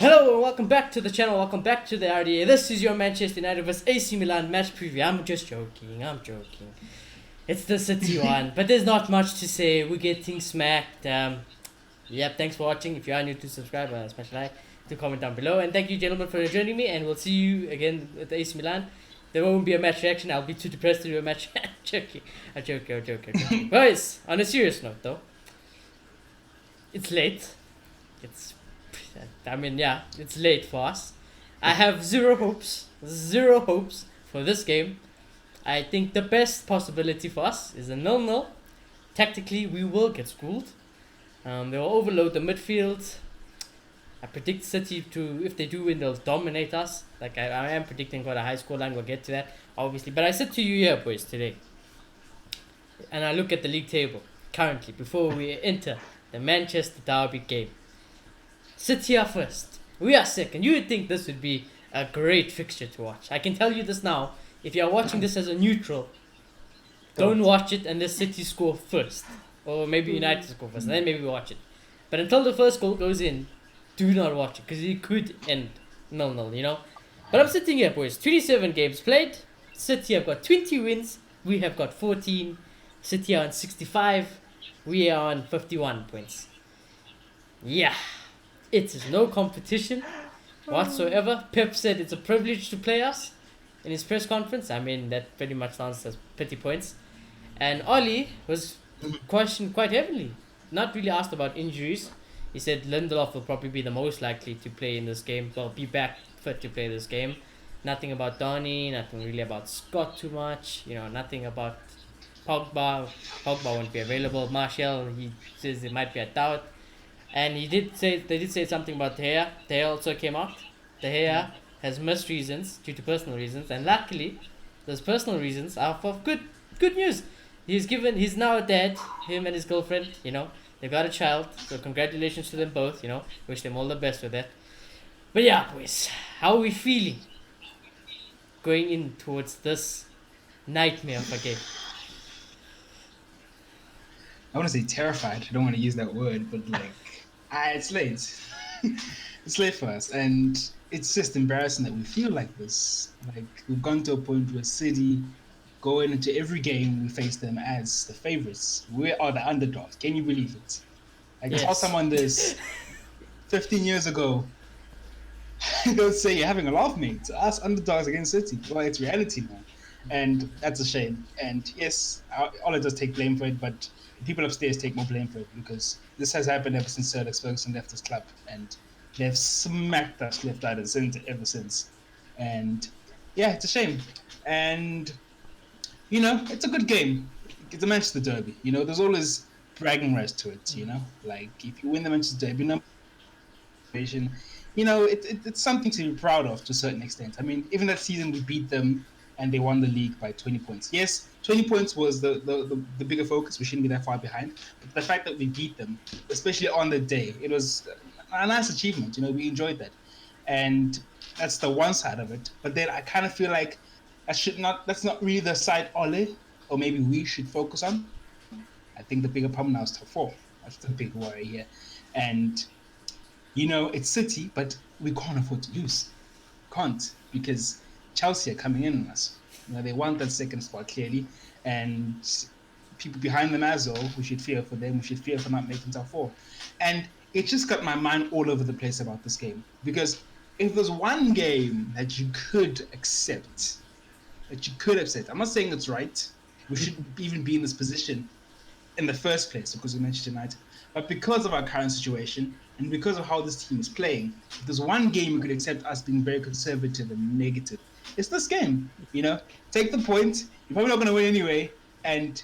Hello and welcome back to the channel, welcome back to the RDA. This is your Manchester United vs AC Milan match preview. I'm just joking, It's the City one, but there's not much to say. We're getting smacked. Thanks for watching. If you are new to subscribe, smash a like, to comment down below. And thank you gentlemen for joining me, and we'll see you again at the AC Milan. There won't be a match reaction, I'll be too depressed to do a match. I'm joking. Guys, on a serious note though, it's late. It's late for us. I have zero hopes for this game. I think the best possibility for us is a 0-0. Tactically, we will get schooled. They will overload the midfield. I predict City to, if they do win, they'll dominate us. Like I am predicting quite a high score line. We'll get to that, obviously. But I said to you here, boys, today, and I look at the league table currently before we enter the Manchester Derby game. City are first. We are second. You would think this would be a great fixture to watch. I can tell you this now. If you are watching this as a neutral, don't watch it unless City score first. Or maybe United score first. And then maybe watch it. But until the first goal goes in, do not watch it. Because it could end 0-0, you know. But I'm sitting here, boys. 27 games played. City have got 20 wins. We have got 14. City are on 65. We are on 51 points. Yeah. It is no competition whatsoever. Pep said it's a privilege to play us in his press conference. I mean, that pretty much sounds as pity points. And Oli was questioned quite heavily. Not really asked about injuries. He said Lindelof will probably be the most likely to play in this game. Well, be back fit to play this game. Nothing about Donny. Nothing really about Scott too much. You know, nothing about Pogba. Pogba won't be available. Martial, he says it might be a doubt. And they did say something about De Gea. De Gea also came out. De Gea has missed reasons due to personal reasons, and luckily, those personal reasons are for good news. He's now a dad. Him and his girlfriend, you know, they got a child. So congratulations to them both. You know, wish them all the best with that. But yeah, boys, how are we feeling going in towards this nightmare of a game? I want to say terrified. I don't want to use that word, but like, it's late. It's late for us, and it's just embarrassing that we feel like this. Like we've gone to a point where City, going into every game, we face them as the favorites. We are the underdogs. Can you believe it? I can tell someone this 15 years ago. They'll say you're having a laugh, mate. Us underdogs against City. Well, it's reality now, and that's a shame. And yes, Ola does take blame for it, but people upstairs take more blame for it because this has happened ever since Sir Alex Ferguson left his club, and they've smacked us left, right, and centre ever since. And yeah, it's a shame. And you know, it's a good game. It's a Manchester Derby. You know, there's always bragging rights to it. You know, like if you win the Manchester Derby, you know, it's something to be proud of to a certain extent. I mean, even that season we beat them and they won the league by 20 points. Yes, 20 points was the bigger focus. We shouldn't be that far behind. But the fact that we beat them, especially on the day, it was a nice achievement. You know, we enjoyed that. And that's the one side of it. But then I kind of feel like that's not really the side Ole, or maybe we should focus on. I think the bigger problem now is top four. That's the big worry here. And, you know, it's City, but we can't afford to lose. Can't, because Chelsea are coming in on us. You know, they want that second spot clearly, and people behind them as well. We should fear for them. We should fear for not making top four. And it just got my mind all over the place about this game, because if there's one game that you could accept, I'm not saying it's right. We shouldn't even be in this position in the first place because of Manchester United, but because of our current situation and because of how this team is playing, if there's one game you could accept us being very conservative and negative, it's this game. You know, take the point. You're probably not going to win anyway. And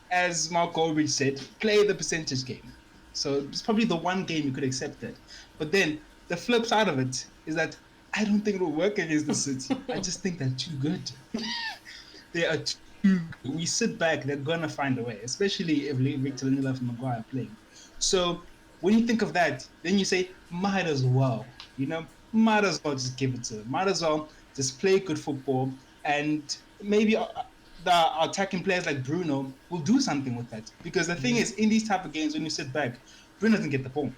as Mark Goldbridge said, play the percentage game. So it's probably the one game you could accept that. But then the flip side of it is that I don't think it will work against the City. I just think they're too good. They are too good. We sit back, they're going to find a way, especially if Victor Lindelof and Maguire are playing. So when you think of that, then you say, might as well, you know, might as well just give it to them. Might as well just play good football, and maybe the attacking players like Bruno will do something with that. Because the thing is, in these type of games, when you sit back, Bruno doesn't get the ball.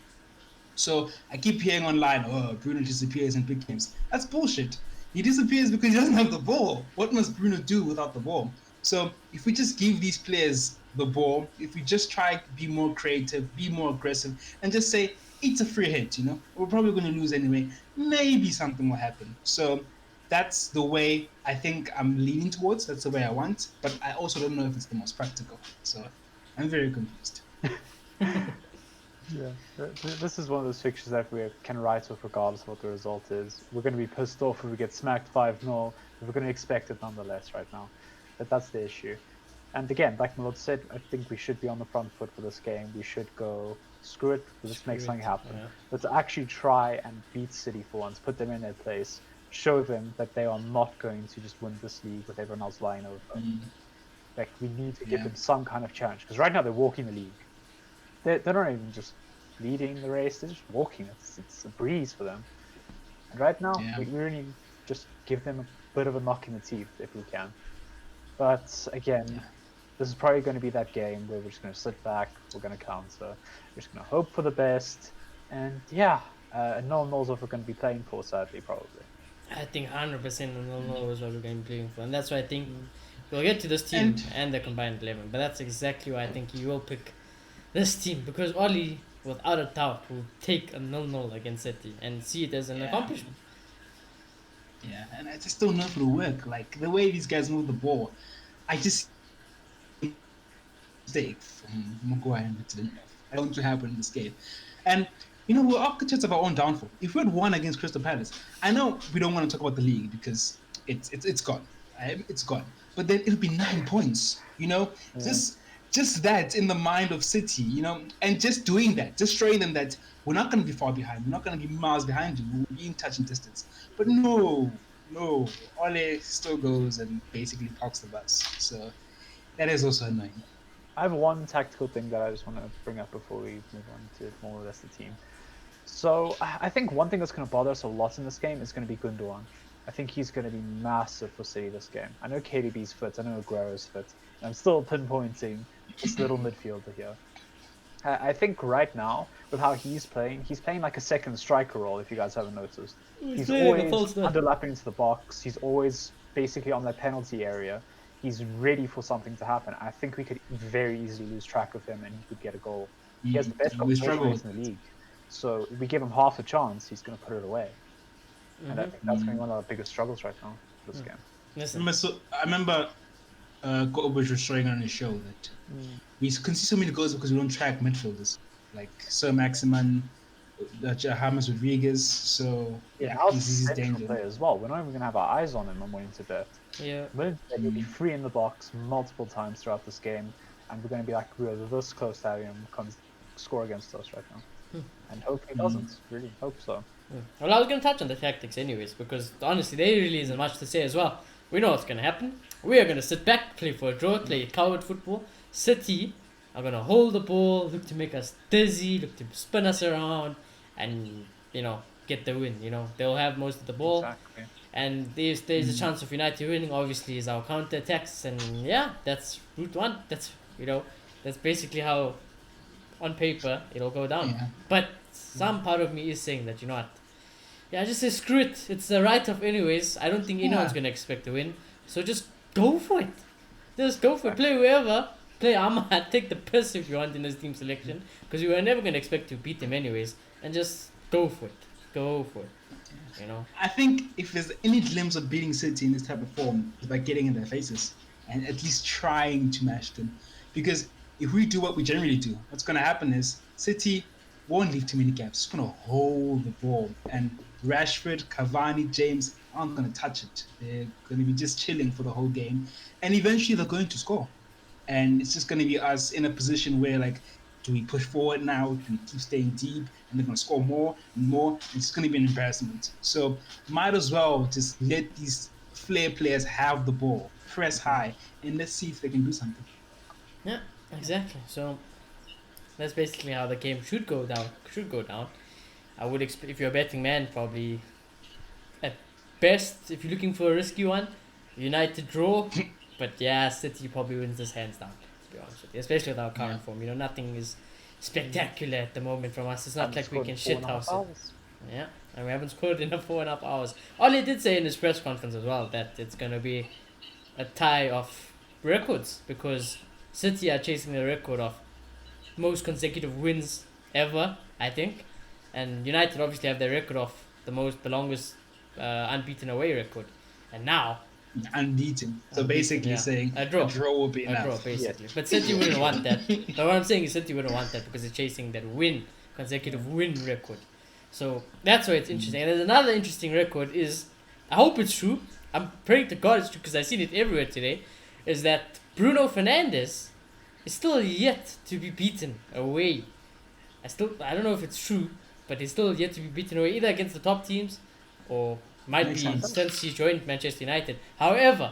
So I keep hearing online, oh, Bruno disappears in big games. That's bullshit. He disappears because he doesn't have the ball. What must Bruno do without the ball? So if we just give these players the ball, if we just try to be more creative, be more aggressive, and just say it's a free hit, we're probably going to lose anyway. Maybe something will happen. So that's the way I think I'm leaning towards. That's the way I want, but I also don't know if it's the most practical. So I'm very confused. Yeah, this is one of those fixtures that we can write off regardless of what the result is. We're going to be pissed off if we get smacked 5-0, but we're going to expect it nonetheless right now. But that's the issue. And again, like Milot said, I think we should be on the front foot for this game. We should go, screw it, let's make something happen. Yeah. Let's actually try and beat City for once, put them in their place, show them that they are not going to just win this league with everyone else lying over them. Like, we need to give them some kind of challenge, because right now they're walking the league. They're not even just leading the race, they're just walking. It's a breeze for them. And right now, we really just give them a bit of a knock in the teeth if we can. But again, this is probably going to be that game where we're just going to sit back, we're going to counter, we're just going to hope for the best. And yeah, no one knows what we're going to be playing for, sadly, probably. I think 100% no one knows what we're going to be playing for. And that's why I think we'll get to this team and the combined 11. But that's exactly why I think he will pick this team, because Oli, without a doubt, will take a 0-0 against City and see it as an accomplishment. Yeah, and I just don't know if it'll work. Like, the way these guys move the ball, I just mistake from Maguire and Lindelof. I don't want to happen in this game. And, we're architects of our own downfall. If we had won against Crystal Palace, I know we don't want to talk about the league because it's gone. It's gone. But then it'll be 9 points, Just that in the mind of City, and just doing that, just showing them that we're not going to be far behind. We're not going to be miles behind you. We'll be in touching distance. But no, Ole still goes and basically parks the bus. So that is also annoying. I have one tactical thing that I just want to bring up before we move on to more or less the team. So I think one thing that's going to bother us a lot in this game is going to be Gundogan. I think he's going to be massive for City this game. I know KDB's fit, I know Aguero's fit. I'm still pinpointing this little midfielder here. I think right now, with how he's playing like a second striker role, if you guys haven't noticed. He's always underlapping into the box. He's always basically on that penalty area. He's ready for something to happen. I think we could very easily lose track of him and he could get a goal. He has the best goal in the league. So if we give him half a chance, he's going to put it away. And I think that's going to be one of our biggest struggles right now for this game. I remember Goldberg was showing on his show that we can see so many goals because we don't track midfielders like Sir Maximan, James Rodriguez. So he's dangerous player as well. We're not even going to have our eyes on him. I'm waiting to bet. Yeah, he'll be free in the box multiple times throughout this game, and we're going to be like, we're this close to having him score against us right now. And hopefully he doesn't. Really hope so. Well, I was going to touch on the tactics anyways, because honestly, there really isn't much to say as well. We know what's going to happen. We are going to sit back, play for a draw, play coward football. City are going to hold the ball, look to make us dizzy, look to spin us around, and, get the win. They'll have most of the ball. Exactly. And there's a chance of United winning, obviously, is our counter-attacks. And, that's route one. That's, that's basically how, on paper, it'll go down. Yeah. But some part of me is saying that, just say screw it. It's the write-off anyways. I don't think anyone's going to expect to win. So just go for it. Just go for it. Play whoever. Play Ahmad. Take the piss if you want in this team selection. Because we were never going to expect to beat him anyways. And just go for it. Go for it. I think if there's any glimpse of beating City in this type of form, it's by getting in their faces and at least trying to mash them. Because if we do what we generally do, what's going to happen is City won't leave too many gaps. It's going to hold the ball. And Rashford, Cavani, James aren't going to touch it. They're going to be just chilling for the whole game. And eventually they're going to score. And it's just going to be us in a position where, do we push forward now? Do we keep staying deep? And they're going to score more and more. It's going to be an embarrassment. So might as well just let these flair players have the ball, press high, and let's see if they can do something. Yeah, exactly. So that's basically how the game should go down. I would expect, if you're a betting man, probably at best, if you're looking for a risky one, United draw. But City probably wins this hands down, to be honest with you. Especially with our current form. Nothing is spectacular at the moment from us. It's not Haven't like we scored can in 4.5 shithouse it. hours. Yeah, and we haven't scored in 4.5 hours. Ollie did say in his press conference as well that it's gonna be a tie of records because City are chasing the record of most consecutive wins ever, I think, and United obviously have the record of the longest unbeaten away record, and now Unbeaten. So Unbeaten, basically yeah. saying A draw. will be a enough. draw basically. But City wouldn't want that. But what I'm saying is City wouldn't want that because it's chasing that consecutive win record. So that's why it's interesting. And there's another interesting record is, I hope it's true. I'm praying to God it's true because I've seen it everywhere today. Is that Bruno Fernandes is still yet to be beaten away. I don't know if it's true, but he's still yet to be beaten away either against the top teams or might Makes be sense. since he joined Manchester United. However,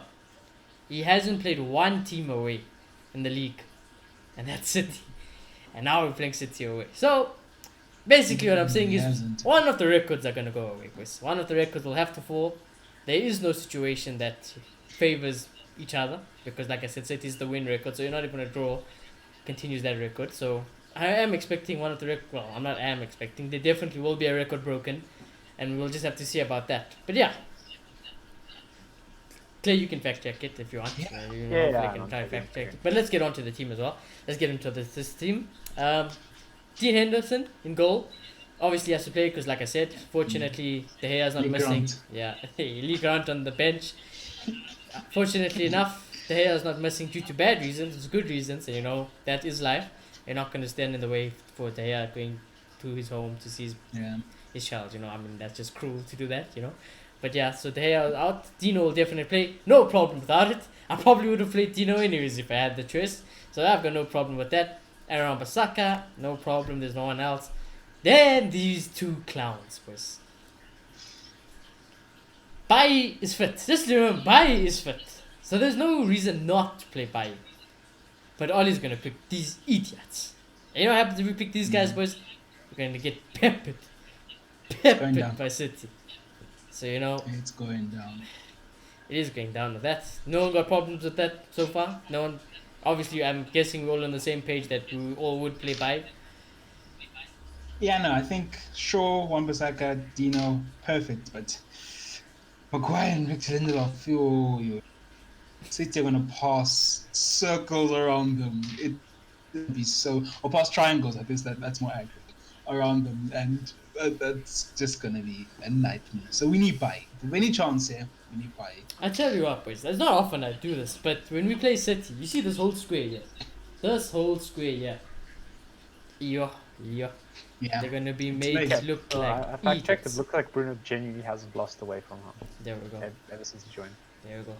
he hasn't played one team away in the league, and that's City. And now we're playing City away. So basically, what I'm saying He is hasn't. one of the records are gonna go away. Boys. One of the records will have to fall. There is no situation that favors each other because, like I said, City is the win record, so you're not even a draw continues that record. So I am expecting one of the Well, I'm not. I am expecting. There definitely will be a record broken, and we'll just have to see about that. But yeah. Clay, you can fact check it if you want. Yeah. You Yeah, hopefully yeah, can I'm try not fact doing check it. it. But let's get on to the team as well. Let's get into this team. Dean Henderson in goal. Obviously has to play because, like I said, fortunately De Gea's not Lee missing. Grant. Yeah, Lee Grant on the bench. Fortunately enough, De Gea's not missing due to bad reasons. It's good reasons, and that is life. You're not going to stand in the way for De Gea going to his home to see Yeah. his child. I mean, that's just cruel to do that. But yeah, so De Gea out. Dino will definitely play. No problem without it. I probably would have played Dino anyways if I had the choice. So I've got no problem with that. Aaron Bissaka, no problem. There's no one else. Then these two clowns, boys. Bailly is fit. Just remember, Bailly is fit. So there's no reason not to play Bailly. But Ollie's gonna pick these idiots. And what happens if we pick these guys, boys? We're gonna get peppered. Going Peppered down. by City. So It's going down. it is going down with that. No one got problems with that so far. No one. Obviously, I'm guessing we're all on the same page that we all would play Bailly. Yeah, no, I think Shaw, Wan-Bissaka, Dino, perfect, but Maguire and Victor Lindelof, you City are gonna pass circles around them. It'd be so, or pass triangles. I guess that's more accurate around them, and that's just gonna be a nightmare. So we need Bailly. If there's any chance here, we need Bailly. I tell you what, boys. It's not often I do this, but when we play City, you see this whole square here. This whole square here. Yeah. Yeah, They're gonna be It's made nice. to look So like I fact checked. It idiots. looked like Bruno genuinely hasn't lost away from home There we go. ever since he joined. There we go.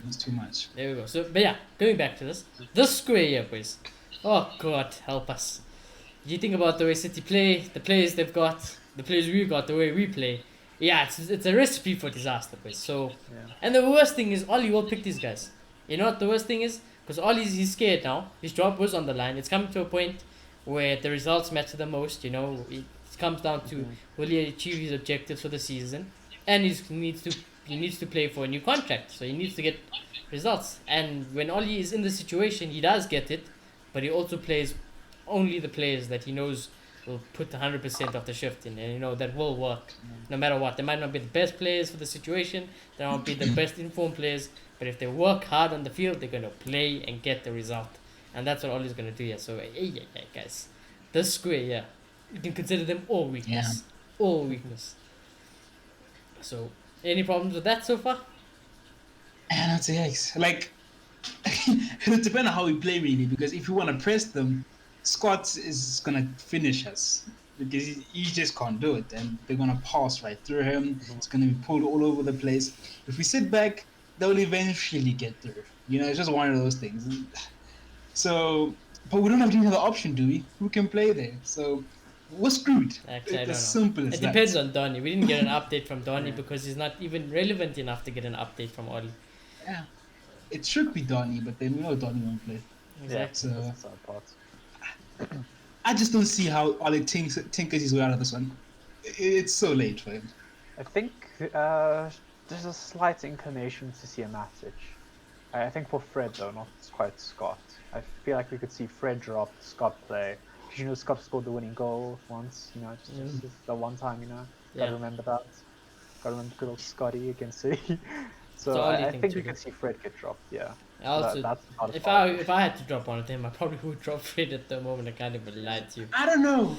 it's too much. There we go. So, but yeah, going back to this square here, boys. Oh God, help us. You think about the way City play, the players they've got, the players we got, the way we play. Yeah, it's a recipe for disaster, boys. So, Yeah. and the worst thing is Ollie will pick these guys. You know what the worst thing is? Because he's scared now. His job was on the line. It's coming to a point where the results matter the most. It comes down to will he achieve his objectives for the season, and he needs to play for a new contract. So he needs to get results. And when Ollie is in the situation, he does get it, but he also plays only the players that he knows will put 100% of the shift in, and that will work no matter what. They might not be the best players for the situation, they might not be the best informed players, but if they work hard on the field, they're gonna play and get the result, and that's what Ollie's gonna do here. So yeah, guys, this square, yeah, you can consider them all weakness, all weakness. So any problems with that so far? And I'd say yes. Like, it depends on how we play, really, because if you want to press them, Scott is going to finish us because he just can't do it, and they're going to pass right through him. It's going to be pulled all over the place. If we sit back, they'll eventually get through. It's just one of those things. So, but we don't have any other option, do we? Who can play there? So, we're screwed. Actually, I It's don't as know. simple as It that. depends on Donny. We didn't get an update from Donny because he's not even relevant enough to get an update from Ollie. Yeah. It should be Donny, but then we know Donny won't play. Exactly. Yeah, that's the sad part. I just don't see how Ollie tinkers his way out of this one. It's so late for him. I think there's a slight inclination to see a Matic. I think for Fred though, not quite Scott. I feel like we could see Fred drop, Scott play. Because you know Scott scored the winning goal once. You know, just the one time. You know, gotta Yeah. remember that. Gotta remember good old Scotty against City. So the only I thing think to we do. could see Fred get dropped. Yeah. I also, that's not if far. I had to drop one of them, I probably would drop Fred at the moment. I can't even lie to you. I don't know.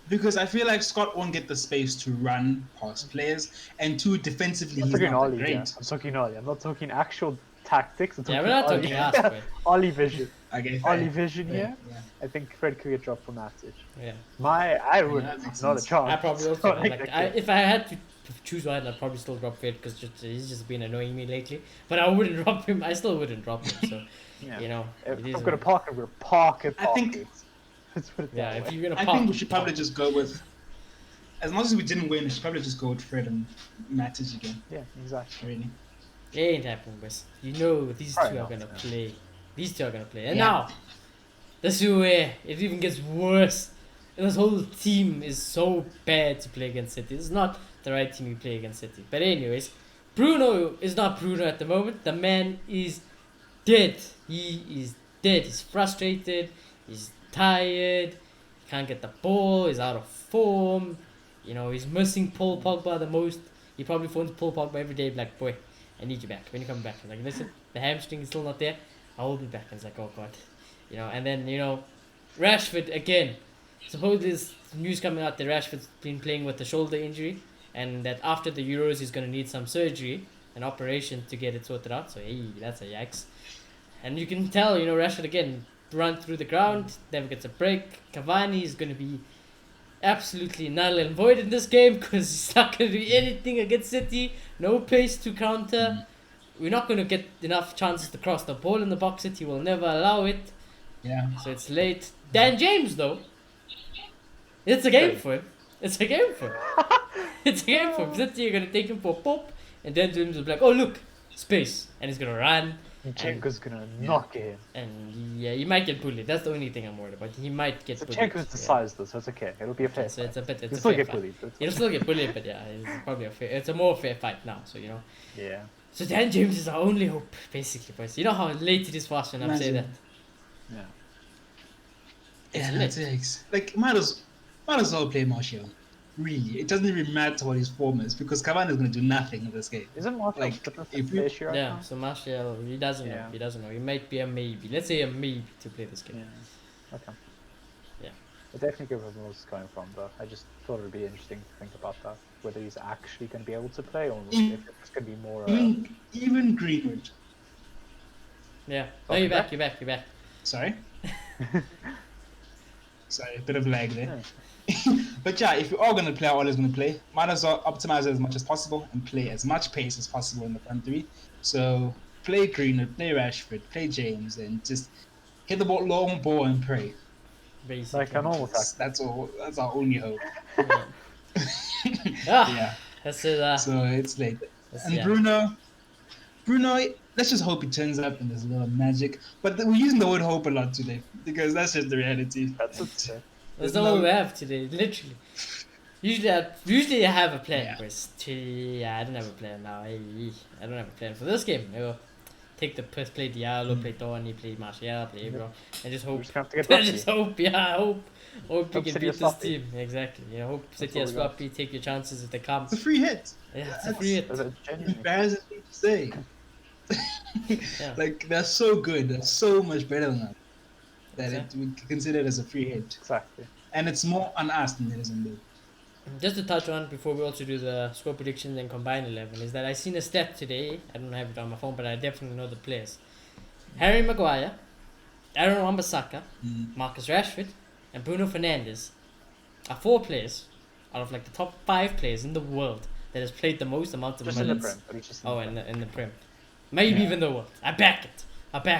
Because I feel like Scott won't get the space to run past players, and two, defensively, I'm he's talking not that Ollie. great. Yeah. I'm talking Ollie. I'm not talking actual tactics. I'm Yeah, talking we're not Ollie. talking us, but Ollie vision. Okay, Ollie fine. vision Yeah, here. yeah. I think Fred could get dropped for Matic. yeah. I would that makes not a sense. chance. I probably also Not like like that kid. if I had to choose one, I'd probably still drop Fred because he's just been annoying me lately. But I wouldn't drop him. I still wouldn't drop him. So Yeah. you know, If it is I'm what gonna it- park it, we're parking. I think- Let's put it yeah. that If way. you're gonna I park, think we should probably park. just go with, as much as we didn't win, we should probably just go with Fred and Matic again. Yeah, exactly. Really. It ain't happening, boys. You know these Probably two are not, gonna yeah. play. These two are gonna play. And Yeah. now, this is where it even gets worse. And this whole team is so bad to play against City. It's not the right team you play against City. But anyways, Bruno is not Bruno at the moment. The man is dead. He is dead. He's frustrated. He's tired. He can't get the ball. He's out of form. You know, he's missing Paul Pogba the most. He probably phones Paul Pogba every day, like, boy, I need you back. When you come back, I'm like, listen, the hamstring is still not there. I will be back. And it's like, oh god, you know. And then Rashford again. Supposedly there's news coming out that Rashford's been playing with a shoulder injury, and that after the Euros he's gonna need some surgery, an operation to get it sorted out. So hey, that's a yikes. And you can tell, Rashford again run through the ground, never gets a break. Cavani is gonna be absolutely null and void in this game because he's not going to do anything against City. No pace to counter. We're not going to get enough chances to cross the ball in the box. City will never allow it. Yeah. So it's late. Dan James, though, it's a game for him. It's a game for him. It's a game for him. City are going to take him for a pop, and Dan James will be like, oh, look, space. And he's going to run. Zinchenko's gonna knock it in. And yeah, he might get bullied. That's the only thing I'm worried about. He might get bullied. Zinchenko's the size though, so it's okay. It'll be a fair So it's a bit. He'll It's a still fair get fight. bullied. But He'll still get bullied, but yeah, it's probably a fair. It's a more fair fight now. So yeah. So Dan James is our only hope, basically, boys. You know how late it is for us when I'm saying that. Imagine. Yeah. Yeah, lit. that's it. Like, might as well play Martial. Really, it doesn't even matter what his form is because Cavani is going to do nothing in this game. Isn't Martial Like, fitness if the you- issue right Yeah. now? So Martial, he doesn't know. Yeah. He doesn't know. He might be a maybe. Let's say a maybe to play this game. Yeah. Okay. Yeah. I definitely get where Will's coming from, though. I just thought it would be interesting to think about that. Whether he's actually going to be able to play, or Mm. if it's going to be more. Even Greenwood. Yeah. No, Okay. you're back. You're back. You're back. Sorry. Sorry, a bit of lag there. Yeah. But yeah, if you're all going to play, all is going to play. Might as well optimize it as much as possible and play as much pace as possible in the front three. So play Greenwood, play Rashford, play James, and just hit the ball, long ball, and pray. Basically. Like a normal That's all. That's our only hope. Yeah. Ah, Yeah. That's it. So it's late. That's, And yeah. Bruno, let's just hope he turns up and there's a little magic. But we're using the word hope a lot today because that's just the reality. That's it. That's There's all no- we have today, literally. Usually I have a plan, Yeah. but I don't have a plan now. I don't have a plan for this game. Take the piss, play Diallo, play Tony, play Martial, play Ebro, and just We're hope. just going to have to get I lucky. just hope, yeah, hope we Hope can City beat are this sloppy. team. Exactly. Hope City all are we got. sloppy. Take your chances if they come. It's a free hit. Yeah, it's a That's- free hit. That's a genuine. Embarrassing thing to say. Yeah. Like they're so good. They're so much better than us. That Exactly. we consider it as a free hit. Exactly. And it's more on us than it is on them. Just to touch on before we also do the score predictions and combine 11 is that I seen a stat today. I don't have it on my phone, but I definitely know the players. Harry Maguire, Aaron Wan-Bissaka, Marcus Rashford, and Bruno Fernandes are 4 players out of like the top 5 players in the world that has played the most amount of Just in the minutes. Prem. But he's just in Oh, the in Prem. the Prem, maybe Yeah. even the world. I back it.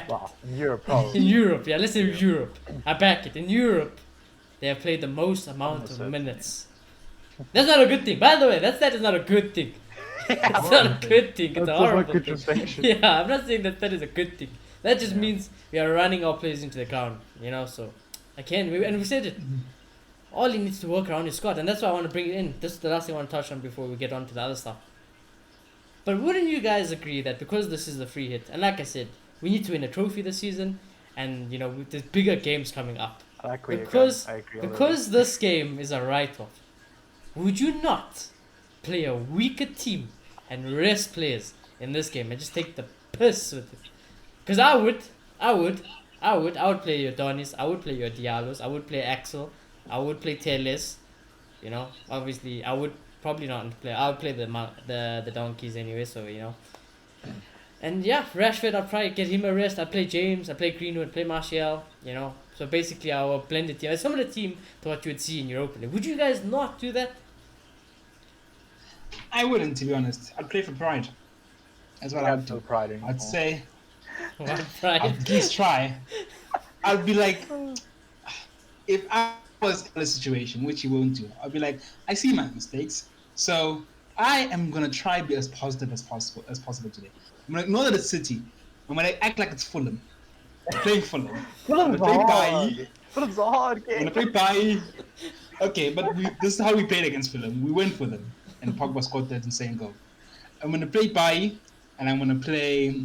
Wow. In Europe, In probably. Europe, yeah, let's say Europe. I back it. In Europe, they have played the most amount of Understood. minutes. That's not a good thing. By the way, that is not a good thing. It's not a good thing. It's a That's horrible good thing. reflection. Yeah, I'm not saying that is a good thing. That just Yeah. means we are running our players into the ground. So and we said it. All he needs to work around is Scott, and that's why I want to bring it in. This is the last thing I want to touch on before we get on to the other stuff. But wouldn't you guys agree that because this is a free hit, and like I said, We need to win a trophy this season, and you know, with the bigger games coming up. I agree. Because I agree already. because this game is a write-off, would you not play a weaker team and rest players in this game and just take the piss with it? Because I would play your Donis, I would play your Diallos, I would play Axel, I would play Teles. You know, obviously I would probably not play. I would play the donkeys anyway. So you know. And yeah, Rashford, I'll probably get him a rest. I play James, I play Greenwood, play Martial, you know. So basically our blended team. Some of the team to what you would see in Europa League. Would you guys not do that? I wouldn't, to be honest. I'd play for pride. That's what I I'd have no do. pride anymore. I'd say, What I'd pride? at least try. I'd be like, if I was in a situation, which you won't do, I'd be like, I see my mistakes, so I am gonna try be as positive as possible today. I'm gonna ignore that it's City. I'm gonna act like it's Fulham. I'm playing Fulham. I'm Fulham's gonna play hard. Bailly. Fulham's a hard I'm game. gonna play Bailly. Okay, but this is how we played against Fulham. We went for them, and Pogba scored that insane goal. I'm gonna play Bailly, and I'm gonna play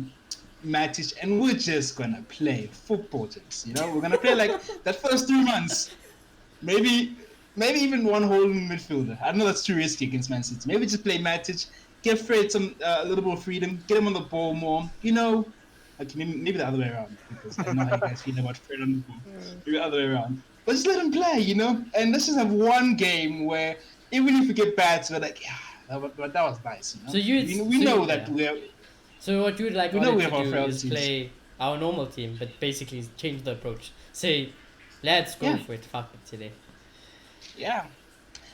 Matic, and we're just gonna play football, just, you know. We're gonna play like that first 3 months. Maybe even one whole midfielder. I know that's too risky against Man City. Maybe just play Matic, give Fred some a little more freedom, get him on the ball more. You know, like maybe the other way around, because I know how you guys feel about Fred on the ball. Maybe the other way around. But just let him play, you know. And let's just have one game where even if we get bad, so we're like, yeah, that was nice. You know? So we know that we're. So what you would like We know Ole we to have our do is frailties. play our normal team, but basically change the approach. Say, let's go Yeah. for it. Fuck it today. Yeah.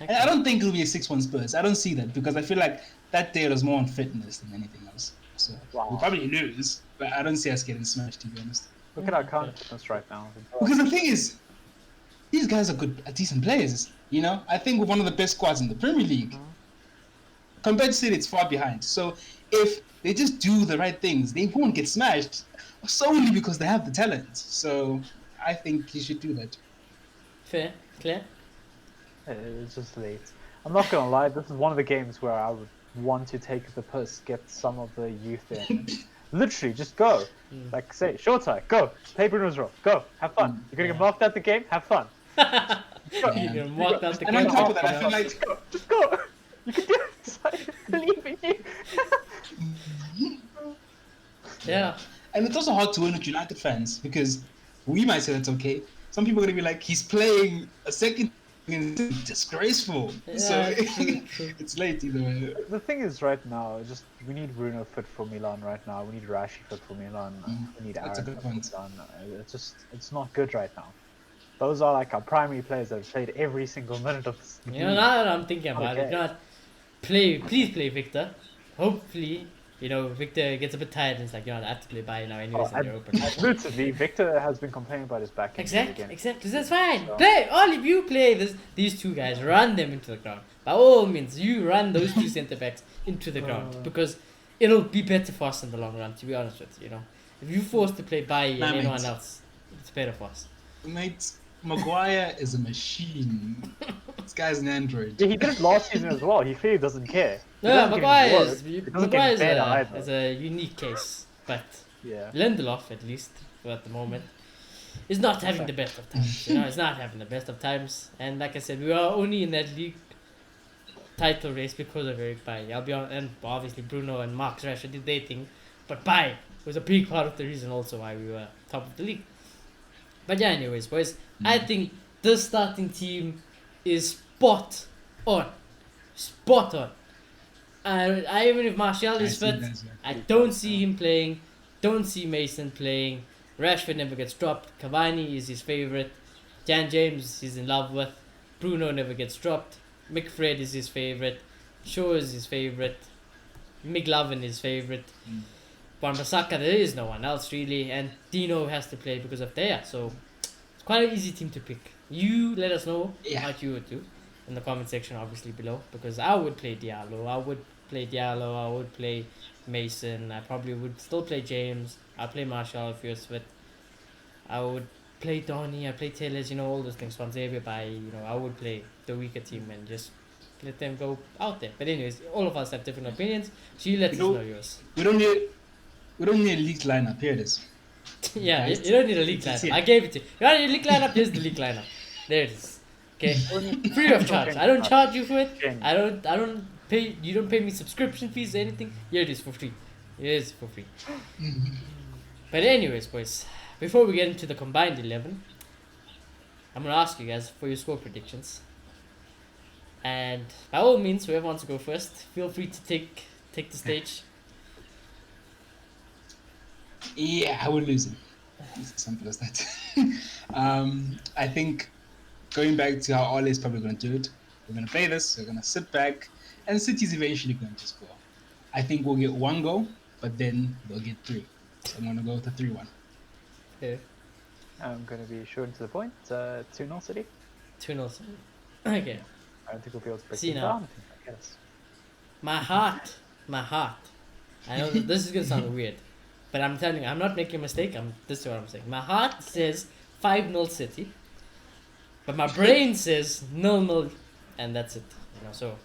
Okay. I don't think it'll be a 6-1 Spurs. I don't see that because I feel like that day was more on fitness than anything else. So we'll probably lose, but I don't see us getting smashed, to be honest. Look at our current fitness right now. Because the thing is, these guys are decent players. You know, I think we're one of the best squads in the Premier League. Compared to City, it's far behind. So if they just do the right things, they won't get smashed solely because they have the talent. So I think you should do that. Fair, clear. It's just late. I'm not gonna lie, this is one of the games where I would want to take the piss, get some of the youth in. Literally, just go. Like, say, Showtime, go. Play Bruno's role, go. Have fun. You're gonna get marked at the game, have fun. You Yeah. can walk out the And on game. top of that, I feel like Just go. You can do it. I believe in you. Yeah. and it's also hard to win with United fans because we might say that's okay. Some people are gonna be like, he's playing a second. Disgraceful. Yeah, So true. it's late either way. The thing is, right now, just we need Bruno fit for Milan right now. We need Rashi fit for Milan. We need That's a Aaron good fit point. for Milan. It's not good right now. Those are like our primary players that have played every single minute of this. You know, now that I'm thinking about it, Okay. you know what? Please play Victor. Hopefully, you know, Victor gets a bit tired and it's like, you know, I have to play by now anyways in Europa. Admittedly, Victor has been complaining about his back injury Exactly, again. exactly. That's fine. So- Play. All of you play these two guys. Run them into the ground. By all means, you run those two centre backs into the ground because it'll be better for us in the long run. To be honest with you, you know, if you forced to play by Nah, and anyone mate. else, it's better for us. Mate, Maguire is a machine. This guy's an android. Yeah, he did it last season as well. He clearly doesn't care. He No, doesn't get Maguire any is work. He doesn't get better either. is a unique case, but Yeah. Lindelof, at least at the moment, is not having the best of times. You know, he's not having the best of times. And like I said, we are only in that league title race because of Eric Bailly. I'll be honest, and obviously Bruno and Marcus Rashford did their thing, but Bailly was a big part of the reason also why we were top of the league. But yeah, anyways, boys, I think this starting team is spot on. Spot on. I even if Martial is fit, I don't see him playing. Don't see Mason playing. Rashford never gets dropped. Cavani is his favourite. Jan James he's in love with. Bruno never gets dropped. McFred is his favourite. Shaw is his favourite. McLovin is favourite. Wan-Bissaka, there is no one else really. And Dino has to play because of Thea. So it's quite an easy team to pick. You let us know what you would do in the comment section obviously below. Because I would play Diallo. I would play Mason. I probably would still play James. I'll play Marshall if you're fit. I would play Donny. I play Taylor's, you know, all those things. Van Xavier by, you know, I would play the weaker team and just let them go out there. But anyways, all of us have different opinions. So you let us know yours. We don't need a leaked lineup. Here it is. Yeah, you, Guys, you don't need a league it's lineup. here. I gave it to you. You want a league lineup? Here's the league lineup. There it is. Okay, free of charge. I don't charge you for it. I don't pay. You don't pay me subscription fees or anything. Here it is for free. It is for free. But anyways, boys, before we get into the combined 11, I'm gonna ask you guys for your score predictions. And by all means, whoever wants to go first, feel free to take the stage. Yeah, I will lose him. It's as simple as that. I think going back to how Ole is probably going to do it, we're going to play this, we're going to sit back, and City's eventually going to score. I think we'll get one goal, but then they'll get three. So I'm going to go with a 3-1. Yeah. I'm going to be short and to the point. 2-0 City. 2-0. Okay. I don't think we'll be able to break See them now. down. I guess. My heart. I know that this is gonna sound weird, but I'm telling you, I'm not making a mistake. This is what I'm saying. My heart says 5-0 City, but my brain says 0-0, and that's it. You know, so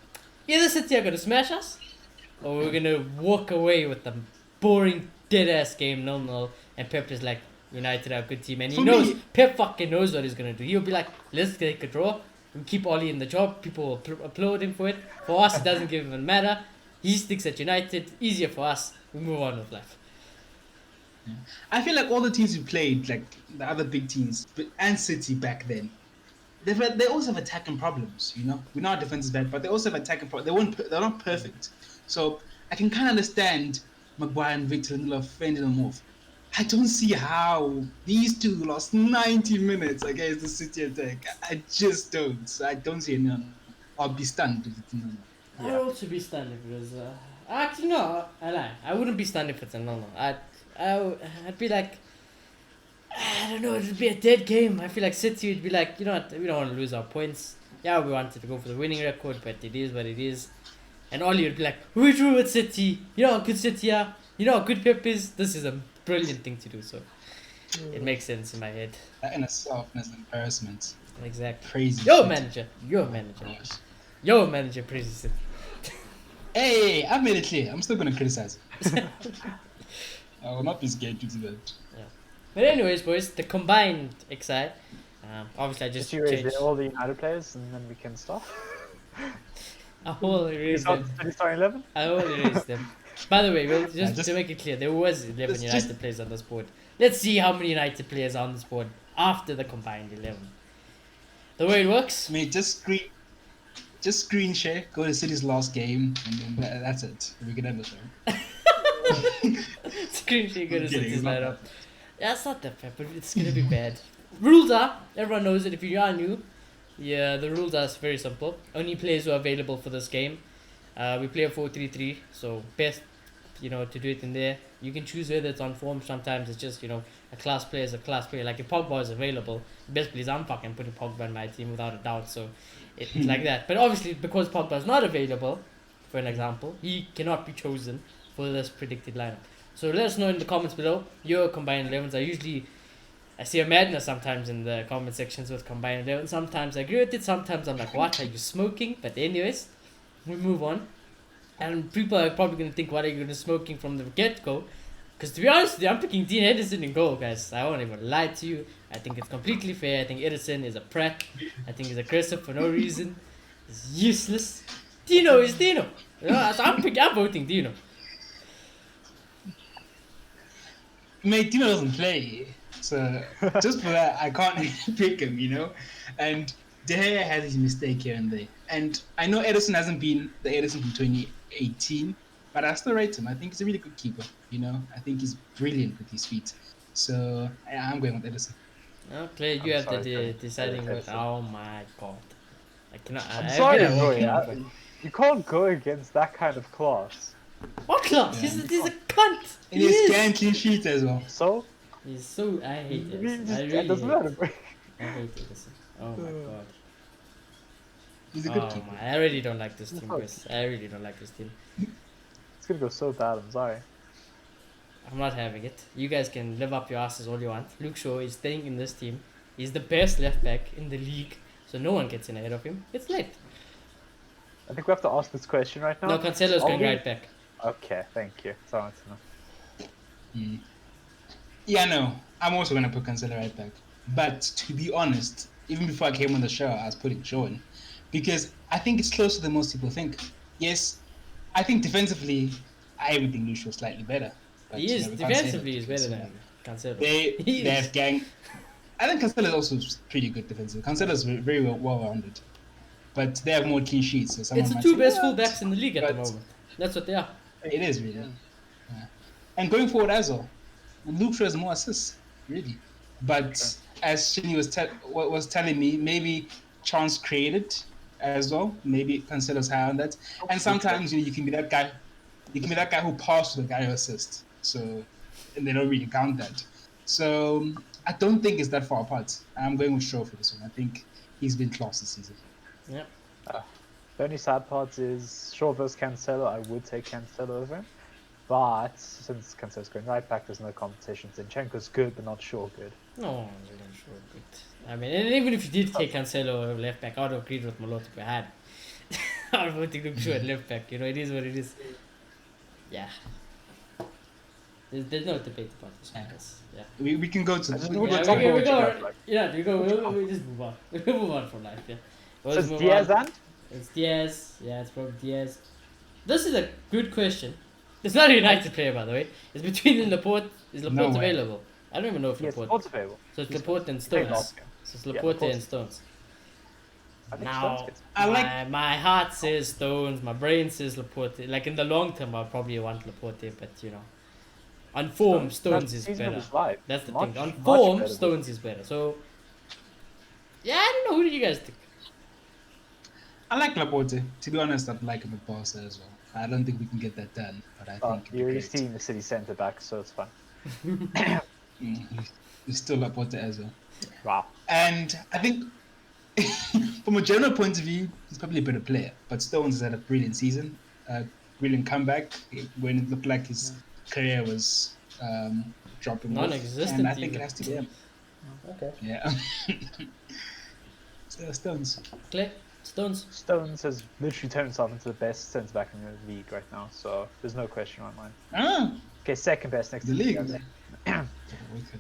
either City are gonna smash us, or we're gonna walk away with a boring dead ass game 0-0, and Pep is like, United are a good team, and he For knows me- Pep fucking knows what he's gonna do. He'll be like, let's take a draw. We keep Oli in the job. People will applaud him for it. For us, it doesn't even matter. He sticks at United. Easier for us. We move on with life. I feel like all the teams we played, like the other big teams, and City back then, they also have attacking problems. You know, we know our defense is bad, but they also have attacking problems. They're not perfect. So I can kind of understand Maguire and Victor Lindelof fending them off. I don't see how these two lost 90 minutes against the City attack. I just don't. So I don't see none. I'll be stunned if it's none. I'd also be stunned if it was. Actually, no, I lie. I wouldn't be stunned if it's a no. I'd be like, I don't know. It'd be a dead game. I feel like City would be like, you know what? We don't want to lose our points. Yeah, we wanted to go for the winning record, but it is what it is. And Oli would be like, we drew with City. You know how good City are. You know how good Pep is. This is a brilliant thing to do. So it makes sense in my head. That in itself is an embarrassment. Exactly. Crazy. Yo, shit. manager. Your manager. Gosh. Your manager praises City. Hey, I've made it clear. I'm still going to criticize. I will not be scared to do that. But anyways, boys, the combined XI. Obviously, I just Just erase changed. all the United players and then we can start. I will erase Start them. City starting 11? I will erase them. By the way, we'll just just- to make it clear, there was 11 Let's United just- players on this board. Let's see how many United players are on this board after the combined 11. The way it works, Mate, just screen share, go to City's last game, and then that's it. We can have it there. screen share go to I'm kidding, City's it's not lineup. Yeah, it's not that bad, but it's gonna be bad. Rules are, everyone knows it. If you are new, yeah, the rules are very simple. Only players who are available for this game. We play a 4-3-3, so best, to do it in there. You can choose whether it's on form. Sometimes it's just, a class player is a class player. Like if Pogba is available, best please, I'm fucking putting Pogba in my team without a doubt. So it's like that. But obviously, because Pogba is not available, for an example, he cannot be chosen for this predicted lineup. So let us know in the comments below your combined 11s. I see a madness sometimes in the comment sections with combined 11. Sometimes I agree with it. Sometimes I'm like, what are you smoking? But anyways, we move on. And people are probably going to think, what are you going to smoking from the get-go? Because to be honest with you, I'm picking Dean Edison in goal, guys. I won't even lie to you. I think it's completely fair. I think Edison is a prat. I think he's aggressive for no reason. He's useless. Dino is Dino. So I'm voting Dino. Mate, Dino doesn't play. So just for that, I can't pick him, And De Gea has his mistake here and there. And I know Edison hasn't been the Edison from 2018, but I still rate him. I think he's a really good keeper, I think he's brilliant with his feet. So I'm going with Edison. Okay, you I'm have sorry, the Tony. deciding vote. Edison. Oh my god. I cannot. I'm I sorry, feel like Roy. walking I- over. You can't go against that kind of class. What class? Yeah. He's a cunt. And He he's is. can clean sheet as well. So, He's so. I hate it Edison. I really doesn't hate matter. I hate Edison. Oh my god. He's a good Oh keeper. my. I really don't like this team, Oh. guys. I really don't like this team. It's gonna go so bad, I'm sorry. I'm not having it. You guys can live up your asses all you want. Luke Shaw is staying in this team. He's the best left back in the league, so no one gets in ahead of him. It's late. I think we have to ask this question right now. No, Cancelo's Are going we- right back. Okay, thank you. That's all I want to know. Mm. Yeah, no, I'm also gonna put Cancelo right back. But to be honest, even before I came on the show, I was putting Shaw in because I think it's closer than most people think. Yes, I think defensively, I even think Lucio is slightly better. He But is we can't say that defensively is better because than Cancelo. they He is. have gang. I think Cancelo is also pretty good defensive. Cancelo is very well rounded, but they have more clean sheets. So It's someone the might two say, best what? fullbacks in the league at the But moment. That's what they are. it is really. Yeah. And going forward as well, Luke Shaw has more assists, really. But Sure. as Shinny was telling me, maybe chance created as well. Maybe Cancelo's high on that. And sometimes you can be that guy. You can be that guy who passed to the guy who assists. So, and they don't really count that. So I don't think it's that far apart. I'm going with Shaw for this one. I think he's been class this season. Yep. The only sad part is Shaw versus Cancelo. I would take Cancelo over him. But since Cancelo's going right back, there's no competition. Zinchenko's good, but not Shaw good. No, I'm not sure. But I mean, and even if you did take Cancelo left back, I would have agreed with Malot if we had. I would have Luke Shaw at left back. You know, it is what it is. Yeah. There's no debate about this. I guess. Yeah. We can go to I just we would can Yeah, go not to we talk go. about like- Yeah, we go. We just move on. We move on from life. Yeah. So Let's it's move Diaz on. and? It's Diaz. Yeah, it's probably Diaz. This is a good question. It's not a United player, by the way. It's between Laporte. Is Laporte No way. available? I don't even know if Yes, Laporte. Laporte's available. So it's He's Laporte and played Stones. last game. So it's Yeah, Laporte Laporte. and Stones. I think Now, Stones gets- I like- my heart says Stones, my brain says Laporte. Like in the long term, I'll probably want Laporte, but you know, on form, Stones that is season better. was live. That's the Much- thing. On much form, better. Stones is better. So, yeah, I don't know. Who do you guys think? I like Laporte. To be honest, I'd like him at Barca as well. I don't think we can get that done, but I Oh, think it'd be you're already great. seeing the city centre back, so it's fine. He's still Laporte as well. Wow. And I think, from a general point of view, he's probably a better player. But Stones has had a brilliant season, brilliant comeback when it looked like his career was dropping off. Non-existent And I think even. it has to be him. Okay. Yeah. So Stones. Clay, Stones. Stones has literally turned himself into the best centre back in the league right now, so there's no question on mine. Ah, Okay, second best next the to league.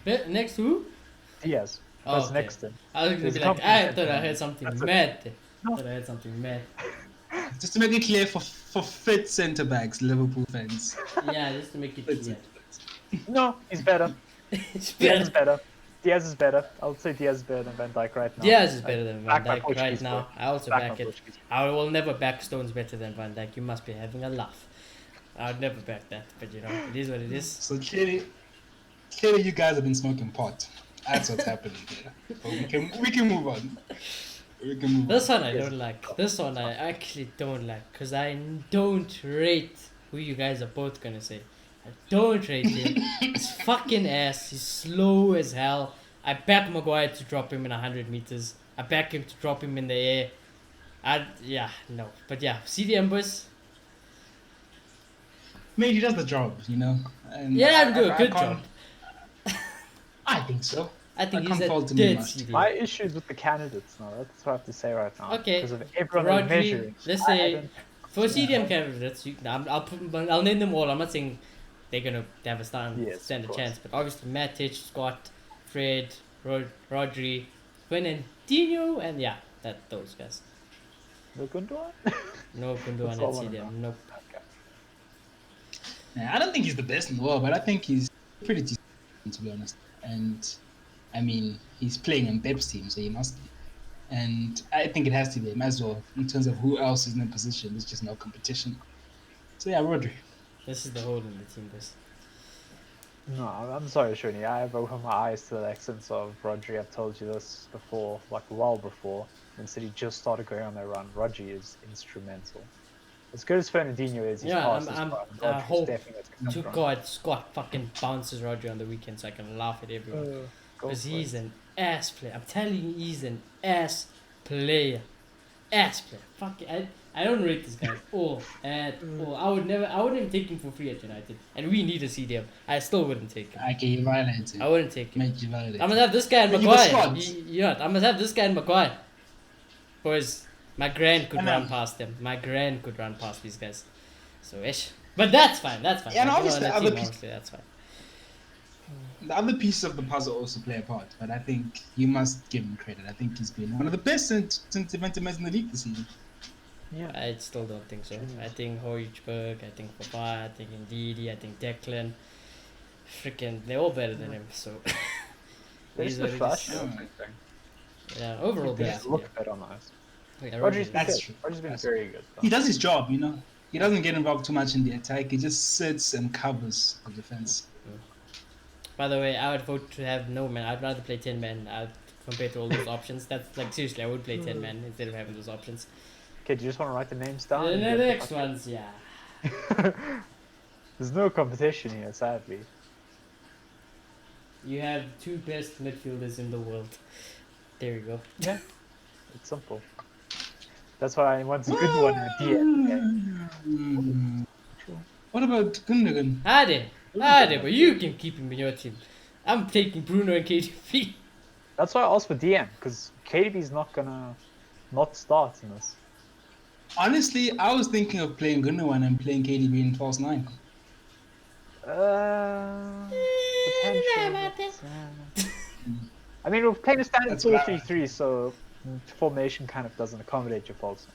Diaz. Next who? Diaz. Oh, That's okay. next to him. I was gonna There's be a like, couple I of thought I them. heard something That's it. mad. there. No. Thought I heard something mad. Just to make it clear for fit centre backs, Liverpool fans. Yeah, just to make it That's clear. it. No, he's better. It's Diaz is better. better. Diaz is better. I would say Diaz is better than Van Dijk right now. Diaz is better than Van Back my Dijk right Portuguese now. boy. I also Back back my it. Portuguese. I will never back Stones better than Van Dijk. You must be having a laugh. I would never back that, but you know, it is what it is. So clearly you guys have been smoking pot. That's what's happening here. But we can move on. We can move This on. one I don't like. This one I actually don't like because I don't rate who you guys are both gonna say. I don't rate him. He's fucking ass. He's slow as hell. I back Maguire to drop him in 100 meters. I back him to drop him in the air. No. But yeah, CDM boys. Mate, he does the job, you know. And Yeah, I'd do a I good can't- job. I think so. I think I he's can't a fault him dead much. CDM. My issues with the candidates now, that's what I have to say right now. Okay. Because of everyone I'm Rodri, measuring. let's I say don't- for CDM candidates, I'll name them all. I'm not saying they're gonna have a stand Yes, a of course. chance, but obviously Matic, Scott, Fred, Rodri, Fernandinho, and yeah, those guys. No Gundogan? No Gundogan That's at all I wanna CDM. know. Nope. Okay. Yeah, I don't think he's the best in the world, but I think he's pretty decent, to be honest. And I mean, he's playing on Pep's team, so he must be. And I think it has to be him as well. In terms of who else is in the position, there's just no competition. So yeah, Rodri. This is the hole in the team, boys. No, I'm sorry, Shuni. I have opened my eyes to the excellence of Rodri. I've told you this before, like well before. When City just started going on their run, Rodri is instrumental. As good as Fernandinho is, he's Yeah, past I'm- his prime. I Rodri's hope definitely gonna To come God, Scott fucking bounces Rodri on the weekend so I can laugh at everyone. from. Because he's an ass player. I'm telling you, he's an ass player. Ass player. Fuck it. I don't rate this guy at all. At all. I wouldn't even take him for free at United. And we need a CDM. I still wouldn't take him. Okay, you violated. I wouldn't take him. Mate, you violated. I must have this guy and But you Maguire. squad. I must have this guy and Maguire. Boys, my grand could I know. run past them. My grand could run past these guys. So ish. But that's fine. That's fine. Yeah, and Like, obviously on a other team, pe- obviously, that's fine. The other pieces of the puzzle also play a part, but I think you must give him credit. I think he's been one of the best since Juventus in the league this season. Yeah. I still don't think so. Genius. I think Hojbjerg, I think Papa, I think Ndidi, I think Declan. Freaking, they're all better than him. So There's these the are flash. really- yeah, overall They best. look Yeah. better on us. Yeah, Rodri's been That's good. true. Rodri's been That's very good. He Though. does his job, you know. He doesn't get involved too much in the attack. He just sits and covers the defense. By the way, I would vote to have no man. I'd rather play 10 men compared to all those options. That's like seriously, I would play 10 men instead of having those options. Okay, do you just want to write the names down? The and get next the- ones, yeah. There's no competition here, sadly. You have two best midfielders in the world. There you go. Yeah, it's simple. That's why I want a good one at the end. Mm. What about Gundogan? Hade, but you can keep him in your team. I'm taking Bruno and KDB. That's why I asked for DM, because KDB's not gonna not start in this. Honestly, I was thinking of playing Gundogan and playing KDB in false 9. Potentially. I mean, we're playing a standard That's what I- 4-3-3, so formation kind of doesn't accommodate your faults.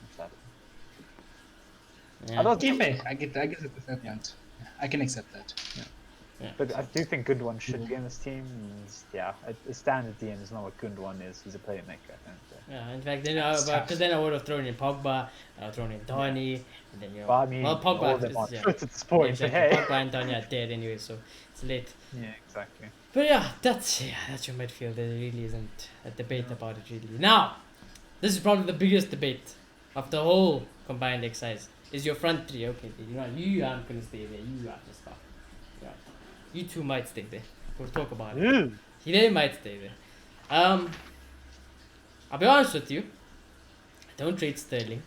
Yeah. Okay, fair. I get it to a fair point. Yeah, I can accept that. But I do think Gundogan should be in this team. Yeah, a standard DM is not what Gundogan is. He's a playmaker. Yeah, in fact, then I would have thrown in Pogba, I would have thrown in Donny, and then But I mean, well, all Pogba of them is, on yeah, foot at this point. exactly. Hey. Pogba and Donny are dead anyway, so it's late. Yeah, exactly. But yeah, that's your midfield. There really isn't a debate about it really. Now, this is probably the biggest debate of the whole combined exercise. Is your front three okay? You aren't gonna stay there. You are just stuck. Yeah, you two might stay there. We'll talk about it. They might stay there. I'll be honest with you. I don't rate Sterling.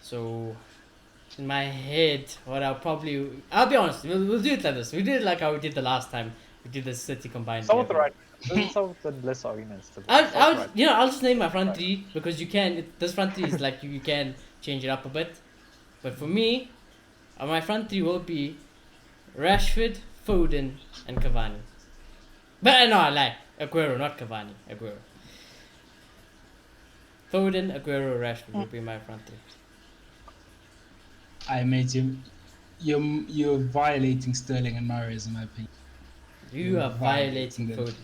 So, in my head, I'll be honest. We'll do it like this. We did it like how we did the last time. We did the City combined. Some of the level. right, some of the less arguments. To I'll just name my front three because you can. This front three is like you can change it up a bit. But for me, my front three will be Rashford, Foden, and Cavani. But no, I lie. Aguero, not Cavani. Aguero. Foden, Aguero, Rashford will be my front three. I made you. You're violating Sterling and Mahrez in my opinion. You are violating them. Foden.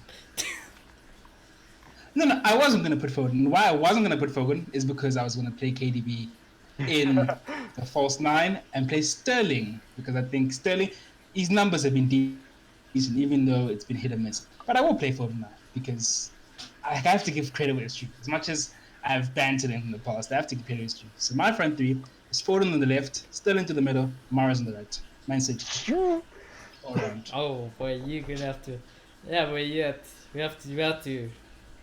No, I wasn't going to put Foden. Why I wasn't going to put Foden is because I was going to play KDB in the false 9 and play Sterling because I think Sterling, his numbers have been decent even though it's been hit and miss. But I will play Foden now because I have to give credit where it's due. As much as I've bantered him in the past, I have to give credit where it's due. So my front three is Foden on the left, Sterling to the middle, Mahrez on the right. Man City. All around. Oh boy, you're gonna have to. Yeah, but we have to.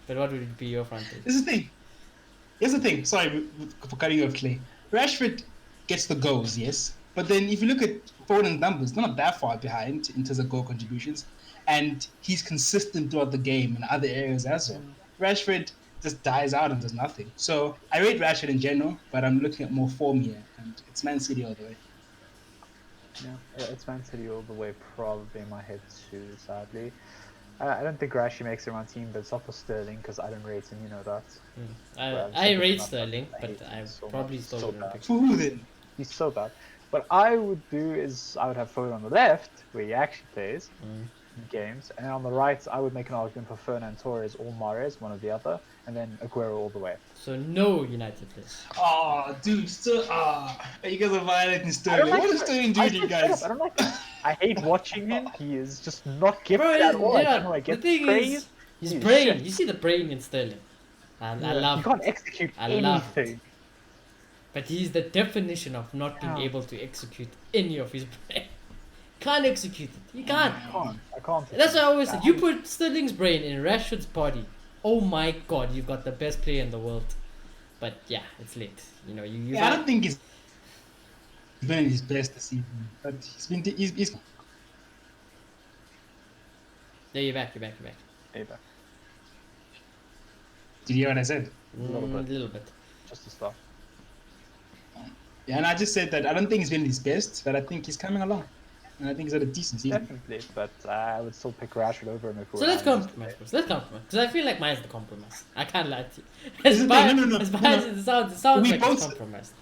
But what would be your front three? This is the thing. Here's the thing. Sorry for cutting you off, Clay. Rashford gets the goals, yes. But then if you look at Foden's numbers, they're not that far behind in terms of goal contributions. And he's consistent throughout the game in other areas as well. Rashford just dies out and does nothing. So I rate Rashford in general, but I'm looking at more form here. And it's Man City all the way. Yeah, it's Man City all the way, probably in my head too, sadly. I don't think Rashi makes it around team, but it's not for Sterling because I don't rate him, you know that. Well, I so rate it's not Sterling, that I but hate him I so probably much. still So wouldn't bad. pick. Foden. He's so bad. What I would do is I would have Foden on the left, where he actually plays in games, and then on the right I would make an argument for Fernan Torres or Mahrez, one or the other, and then Aguero all the way. So no United players. Oh, dude, you guys are violating I don't Sterling. like What is him. Sterling doing to you guys? I don't like him. I hate watching him. He is just not gifted Bro, at all. I don't know. I the get thing praise. is, his Holy brain. shit. You see the brain in Sterling. And I love You can't it. execute I love it. anything. But he's the definition of not being Yeah. able to execute any of his brain. Can't execute it. He can't. I can't. That's why I always say, you put Sterling's brain in Rashford's body. Oh my god, you've got the best player in the world. But yeah, it's late. You know, you Yeah, I don't think he's been at his best this season, but he's Yeah, you're back. Maybe. Did you hear what I said? little bit. A little bit. Just to start. Yeah, and I just said that I don't think he's been at his best, but I think he's coming along. and I think he's had a decent season. Definitely, but I would still pick Rashford over him if we So were let's analysts compromise. today. Let's compromise. Because I feel like mine's the compromise. I can't lie to you. This is the thing, no, As no, bad no. as it sounds We like it's both- compromised.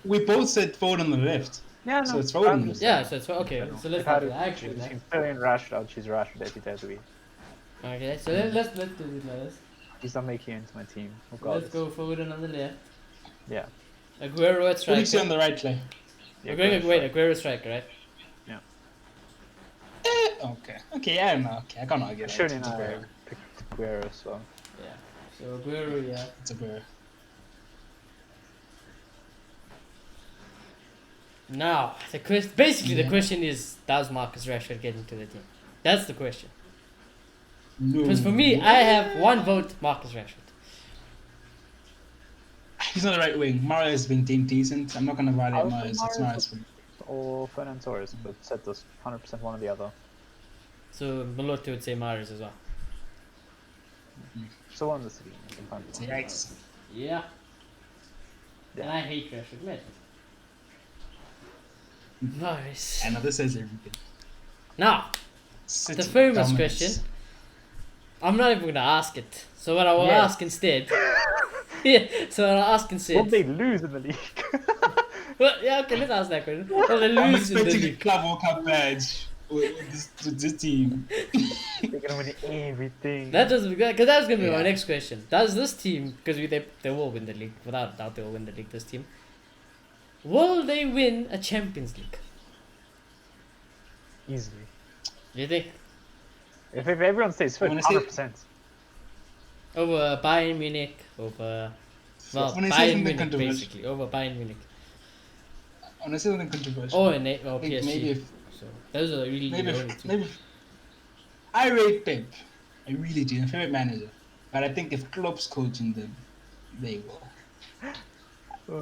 We both said forward on the left. Yeah, no. So it's Foden. I'm just Yeah, saying. so it's okay. So let's If I had not do to that. I agree choose with that. between Philly and Rashford, I'll choose Rashford every day of the week. Okay, so let's do it like this. He's not making it into my team. Let's Regardless. go forward and on the left. Yeah. Aguero at Who do you see on striker. the right, Clay? Yeah, Wait, Aguero striker, right? Okay, yeah, no, okay, I can't argue. that. Shirley and It's I Aguero. picked Aguero, so. Yeah. So Aguero, yeah. It's Aguero. Now, basically the Yeah. question is, does Marcus Rashford get into the team? That's the question. No. Because for me, I have one vote, Marcus Rashford. He's not the right wing. Mario has been deemed decent. I'm not going to I violate would Mario. put It's Mahrez Mario's wing. Or Fernand Torres, but said this 100% one or the other. So Malote would say Mahrez as well. So one of the city. I can find It's one. yikes. Yeah. Yeah. And I hate Rashford, man. Nice. I know this says everything. Now, City the famous dominance. question. I'm not even gonna ask it. So what I will Yes. ask instead. Yeah. So what I'll ask Will instead. they lose in the league? Well, yeah. Okay. Let's ask that question. Will they I'm lose in the expecting a league? Club World Cup badge with this team. They're gonna win everything. That doesn't because that was gonna be my Yeah. next question. Does this team, because they will win the league without a doubt, they will win the league. This team, will they win a Champions League? Easily. Do you think If everyone stays fit, When I say- 100%. over Bayern Munich, over well When I say Bayern something Munich controversial, basically over Bayern Munich? when I say something controversial, Oh, and I think PSG. maybe if So those are really maybe the only two. maybe I rate Pep. I really do. My favorite manager. But I think if Klopp's coaching them, they will.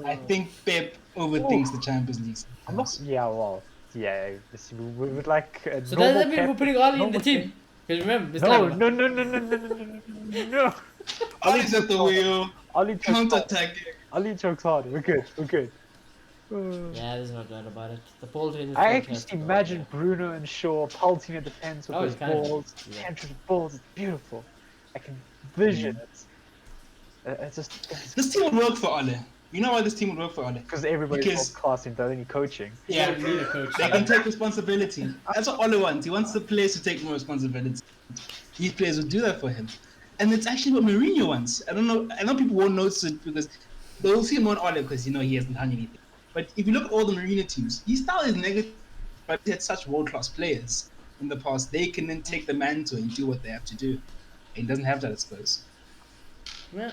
I think Pep overthinks the Champions League. I'm not. Yeah, well. Yeah, we would like. A So normal does that mean Pep- we're putting Oli in the normal team? Pep- Because remember, it's No, like no, no, no, no, no, no, no, no. Ali's at the wheel, Ali chokes counter hard. attacking. Ali chokes hard. We're good. We're good. Yeah, there's no doubt about it. The ball to I actually imagine Bruno and Shaw pelting at the fence with Oh, those it's kind of- balls, yeah. penetrating balls. It's beautiful. I can vision it. It's just This team would work for Ole. You know why this team would work for Ole? because everybody's Because- world class and only coaching. Yeah, You need a coach. they can take responsibility. That's what Ole wants. He wants the players to take more responsibility. These players will do that for him. And it's actually what Mourinho wants. I don't know. I know people won't notice it because they'll see him on Ole because he hasn't done anything. But if you look at all the Mourinho teams, his style is negative, but he had such world-class players in the past. They can then take the mantle and do what they have to do. And he doesn't have that at Spurs. Yeah.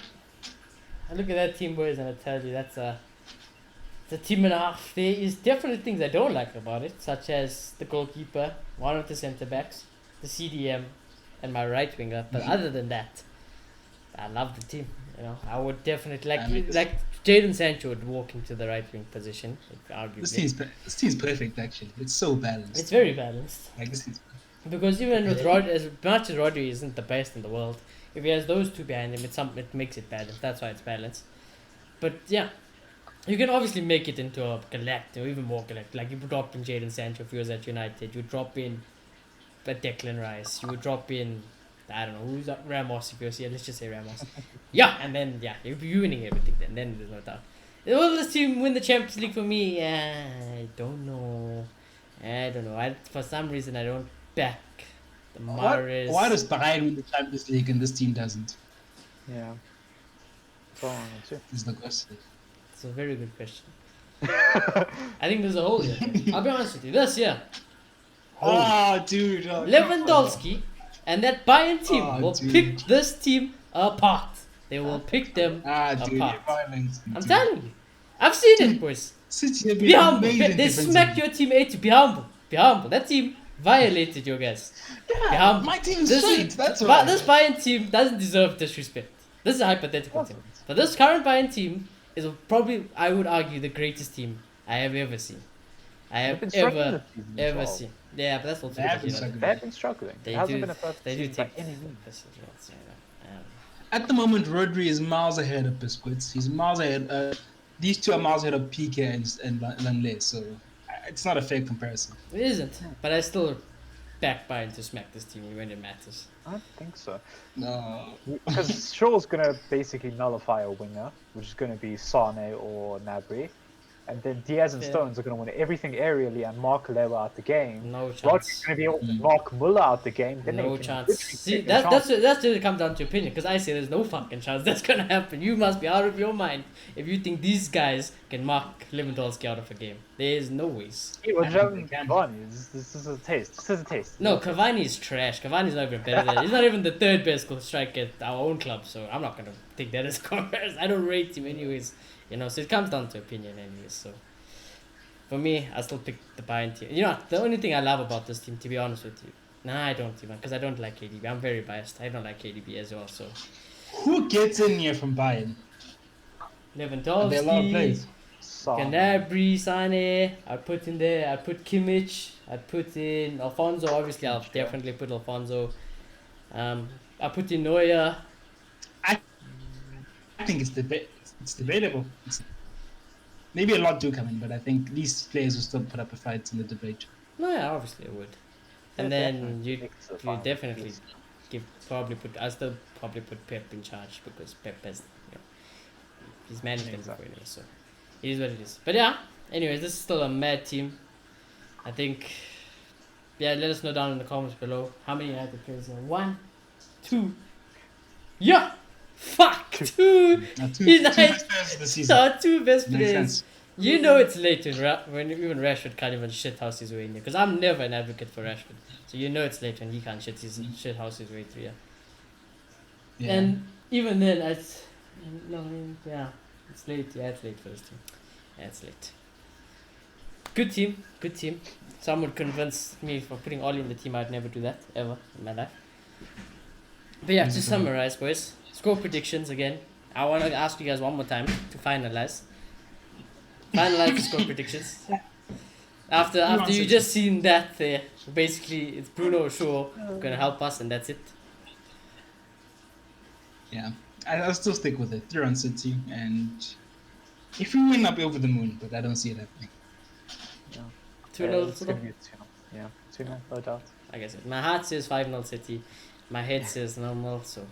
I look at that team, boys, and I tell you it's a team and a half. There is definitely things I don't like about it, such as the goalkeeper, one of the centre backs, the CDM, and my right winger. But other than that, I love the team. You know, I would definitely I mean, like Jadon Sancho would walk into the right wing position, arguably. This team's perfect, actually. It's so balanced. It's very balanced. Like, this team's Because even with Rod, as much as Rodri isn't the best in the world, if he has those two behind him, it makes it balanced. That's why it's balanced. But yeah, you can obviously make it into a collect or even more collect. Like you would drop in Jadon Sancho if he was at United. You would drop in a Declan Rice. You would drop in I don't know who's up, Ramos if you're here. Let's just say Ramos. Yeah, and then yeah, you'll be winning everything. Then there's no doubt. Will this team win the Champions League for me? I don't know. For some reason, I don't back the Mahrez. Why does Bayern win the Champions League and this team doesn't? Yeah. Go on, too. Is the question. It's a very good question. I think there's a hole here. I'll be honest with you. This year, Dude. Lewandowski and that Bayern team Oh, will dude. pick this team apart. They will pick them Dude, apart. you're violent. I'm telling you. I've seen it, boys. City have been Be humble. amazing They smacked your team 80. Be humble. Be humble. That team violated you guys. Be humble. My team's This straight. is- That's But why. this Bayern team doesn't deserve disrespect. This is a hypothetical team. But this current Bayern team is probably, I would argue, the greatest team I have ever seen. I They've have been struggling ever, this season as ever well. seen. Yeah, but that's also They have because, been you know, struggling. They've been struggling. they It hasn't do, been a perfect they do season by take any means. this as well, so, you know, At the moment, Rodri is miles ahead of Busquets. He's miles ahead. These two are miles ahead of Piqué and Langlais. So it's not a fair comparison. It isn't, but I still back Bayern to smack this team when it matters. I don't think so. No. Because Shaw's going to basically nullify a winger, which is going to be Sane or Nabry. And then Diaz and Yeah. Stones are going to win everything aerially and mark Lewa out the game. No Rodri's chance. going to be able to mark Muller out the game. Then No they can chance. literally See, take their that's chances. where it comes down to opinion. Because I say there's no fucking chance that's gonna happen. You must be out of your mind if you think these guys can mark Lewandowski out of a game. There is no ways. Hey, what I you don't have think they can. Cavani? This is a taste. This is a taste. No, Cavani is trash. Cavani's not even better than. He's not even the third best goal striker at our own club. So I'm not gonna take that as comparison. I don't rate him anyways. You know, so it comes down to opinion anyways. So for me, I still pick the Bayern team. You know, the only thing I love about this team, to be honest with you, nah, I don't even, because I don't like KDB. I'm very biased. I don't like KDB as well. So Who gets in here from Bayern? Are there a lot of Lewandowski, players? Son. Gnabry, Sane. I put in there. I put Kimmich. I put in Alfonso. Obviously, I'll Yeah. definitely put Alfonso. I put in Neuer. I think it's debatable. Maybe a lot do come in, but I think these players will still put up a fight in the debate. No, yeah, obviously I would. And Yeah, then definitely. you Makes the you final. definitely Yes. I still probably put Pep in charge because Pep has, you know, he's managed them before Exactly. anyway, so it is what it is. But yeah, anyways, this is still a mad team. I think, yeah, let us know down in the comments below how many United players are. 1, 2, yeah, fuck, 2, Now, two United- best players of the season. our 2 best Makes players. sense. You know it's late when even Rashford can't even shithouse his way in here. Because I'm never an advocate for Rashford. So you know it's late when he can't shithouse his way through here. Yeah. And even then, it's late. Yeah, it's late for this team. Yeah, it's late. Good team. Some would convince me for putting Oli in the team. I'd never do that ever in my life. But yeah, to summarize, boys, score predictions again. I want to ask you guys one more time to finalize. Finalize the score predictions. After you answered just seen that there, basically it's Bruno Shaw gonna help us, and that's it. Yeah, I'll still stick with it. 3 on City, and if we win, I'll be over the moon, but I don't see it happening. 2-0 It's going to be a 2-0. Yeah, 2-0, no doubt. Like I said, my heart says 5-0 City, my head says normal, so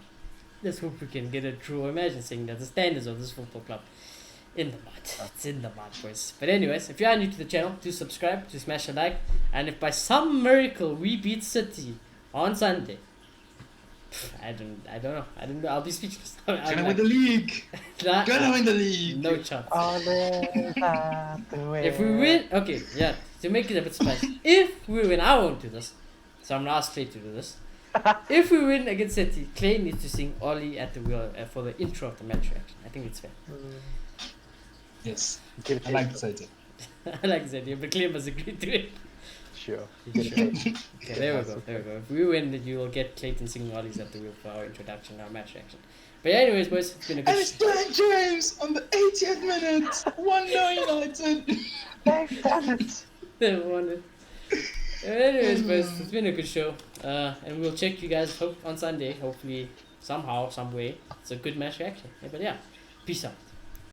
let's hope we can get a draw. Imagine saying that the standards of this football club in the mud. It's in the mud, boys. But anyways, if you are new to the channel, do subscribe, do smash a like, and if by some miracle we beat City on Sunday, I don't know. I'll be speechless. Gonna win the league! Nah, Gonna win the league! no chance. If If we win, okay, yeah, to make it a bit spicy. If we win, I won't do this. So I'm gonna ask Clay to do this. If we win against City, Clay needs to sing Ollie at the wheel for the intro of the match reaction. I think it's fair. Yes, Get it I like this idea. I like this idea, but Clay must agree to it. Sure. Okay, there we go. If we win, then you will get Clayton singing Ollie's at the wheel for our introduction, our match reaction. But yeah, anyways, boys, it's been a And good. it's Dan James on the 80th minute! 1-0 United! Damn it! Wanted. Anyways, boys, it's been a good show. And we'll check you guys on Sunday. Hopefully, somehow, some way, it's a good match reaction. Yeah, but yeah, peace out.